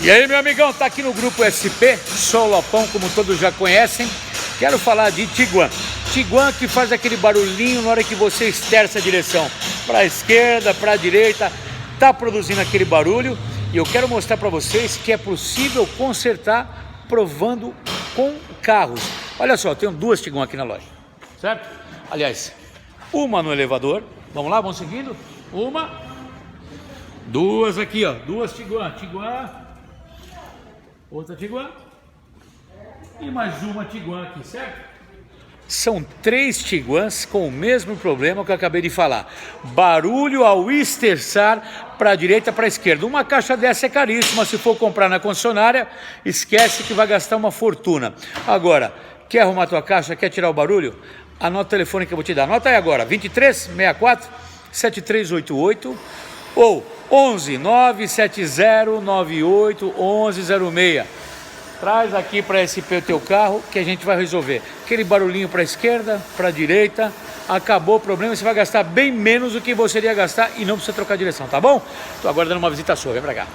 E aí, meu amigão, tá aqui no grupo SP, sou o Lopão, como todos já conhecem. Quero falar de Tiguan. Tiguan que faz aquele barulhinho na hora que você esterça a direção para a esquerda, para a direita, tá produzindo aquele barulho. E eu quero mostrar para vocês que é possível consertar provando com carros. Olha só, eu tenho duas Tiguan aqui na loja, certo? Aliás, uma no elevador. Vamos lá, vamos seguindo. Uma, duas aqui, ó, duas Tiguan. Outra Tiguan e mais uma Tiguan aqui, certo? São três Tiguans com o mesmo problema que eu acabei de falar. Barulho ao esterçar para a direita e para a esquerda. Uma caixa dessa é caríssima, se for comprar na concessionária, esquece que vai gastar uma fortuna. Agora, quer arrumar tua caixa, quer tirar o barulho? Anota o telefone que eu vou te dar. Anota aí agora, 23 64 7388 ou 11 970 98 1106. Traz aqui para SP o teu carro que a gente vai resolver. Aquele barulhinho para a esquerda, para a direita, acabou o problema, você vai gastar bem menos do que você iria gastar e não precisa trocar a direção, tá bom? Estou aguardando uma visita sua, vem para cá.